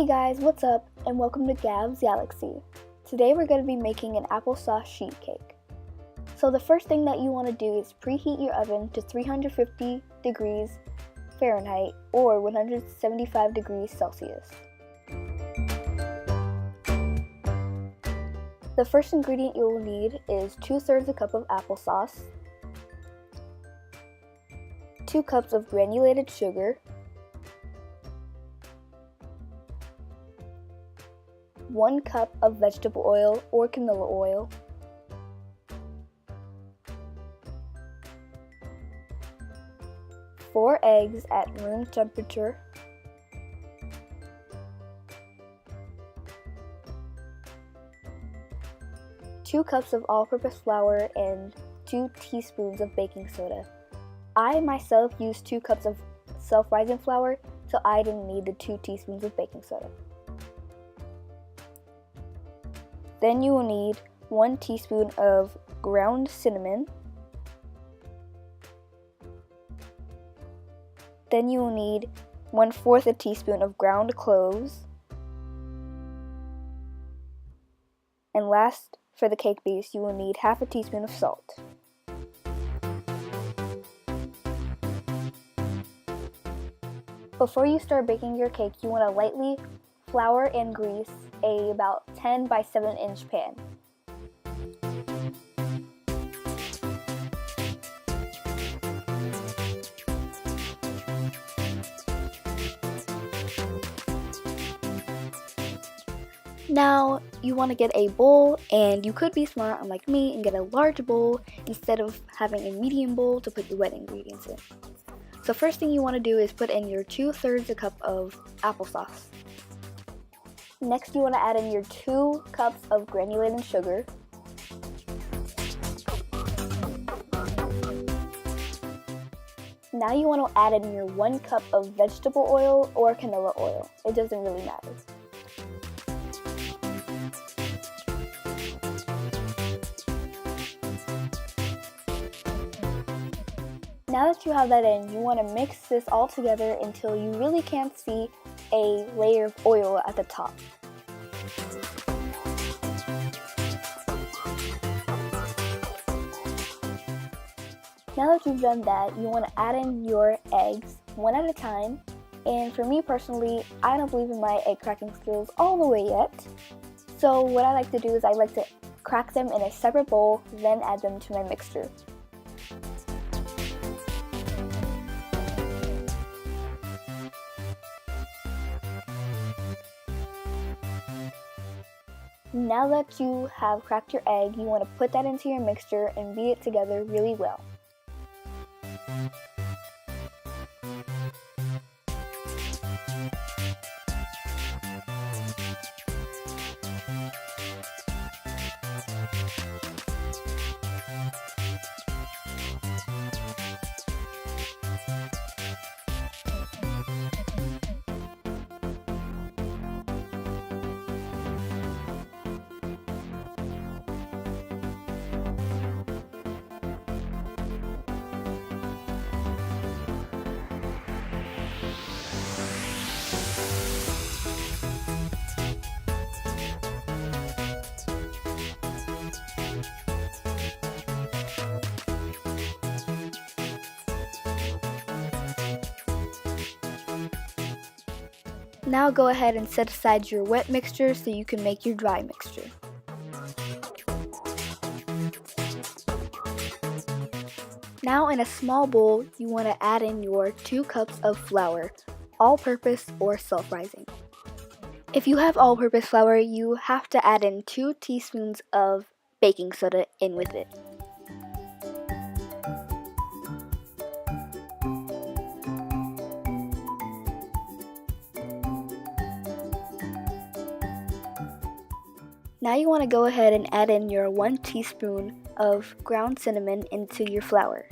Hey guys, what's up? And welcome to Gab's Galaxy. Today we're going to be making an applesauce sheet cake. So the first thing that you want to do is preheat your oven to 350 degrees Fahrenheit or 175 degrees Celsius. The first ingredient you will need is 2/3 a cup of applesauce, 2 cups of granulated sugar, 1 cup of vegetable oil or canola oil, 4 eggs at room temperature, 2 cups of all-purpose flour, and 2 teaspoons of baking soda. I myself used 2 cups of self-rising flour, so I didn't need the 2 teaspoons of baking soda. Then you will need 1 teaspoon of ground cinnamon. Then you will need 1/4 a teaspoon of ground cloves. And last, for the cake base, you will need 1/2 teaspoon of salt. Before you start baking your cake, you want to lightly flour and grease a about 10 by 7 inch pan. Now, you want to get a bowl, and you could be smart unlike me and get a large bowl instead of having a medium bowl to put your wet ingredients in. So first thing you want to do is put in your 2/3 a cup of applesauce. Next, you want to add in your 2 cups of granulated sugar. Now you want to add in your 1 cup of vegetable oil or canola oil. It doesn't really matter. Now that you have that in, you want to mix this all together until you really can't see a layer of oil at the top. Now that you've done that, you want to add in your eggs one at a time. And for me personally, I don't believe in my egg cracking skills all the way yet. So what I like to do is I like to crack them in a separate bowl, then add them to my mixture. Now that you have cracked your egg, you want to put that into your mixture and beat it together really well. Now go ahead and set aside your wet mixture so you can make your dry mixture. Now in a small bowl, you want to add in your 2 cups of flour, all-purpose or self-rising. If you have all-purpose flour, you have to add in 2 teaspoons of baking soda in with it. Now you want to go ahead and add in your 1 teaspoon of ground cinnamon into your flour.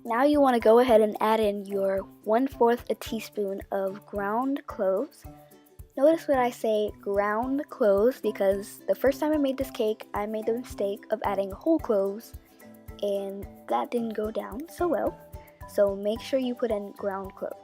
Now you want to go ahead and add in your 1/4 a teaspoon of ground cloves. Notice when I say ground cloves because the first time I made this cake, I made the mistake of adding whole cloves and that didn't go down so well. So make sure you put in ground cloves.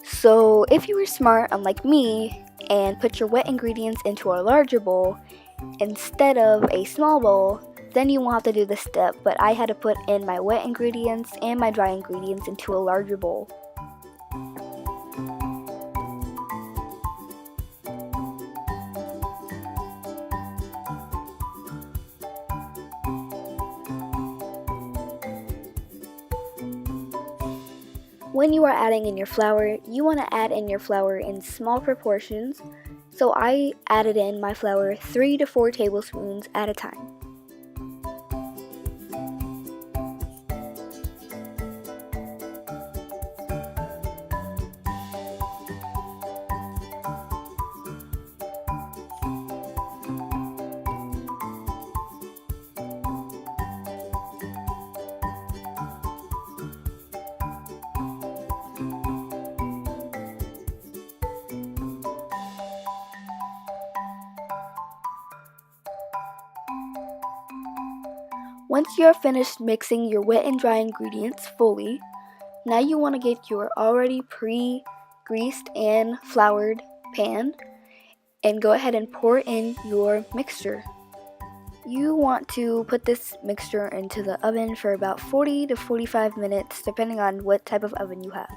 So if you were smart, unlike me, and put your wet ingredients into a larger bowl instead of a small bowl, then you won't have to do this step, but I had to put in my wet ingredients and my dry ingredients into a larger bowl. When you are adding in your flour, you want to add in your flour in small proportions, so I added in my flour 3 to 4 tablespoons at a time. Once you are finished mixing your wet and dry ingredients fully, now you want to get your already pre-greased and floured pan and go ahead and pour in your mixture. You want to put this mixture into the oven for about 40 to 45 minutes depending on what type of oven you have.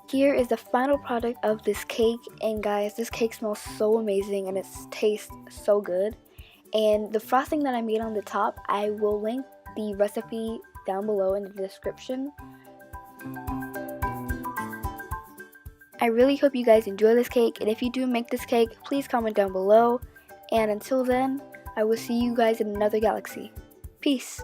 Here is the final product of this cake, and guys, this cake smells so amazing and it tastes so good. And the frosting that I made on the top, I will link the recipe down below in the description. I really hope you guys enjoy this cake, and if you do make this cake, please comment down below. And until then, I will see you guys in another galaxy. Peace!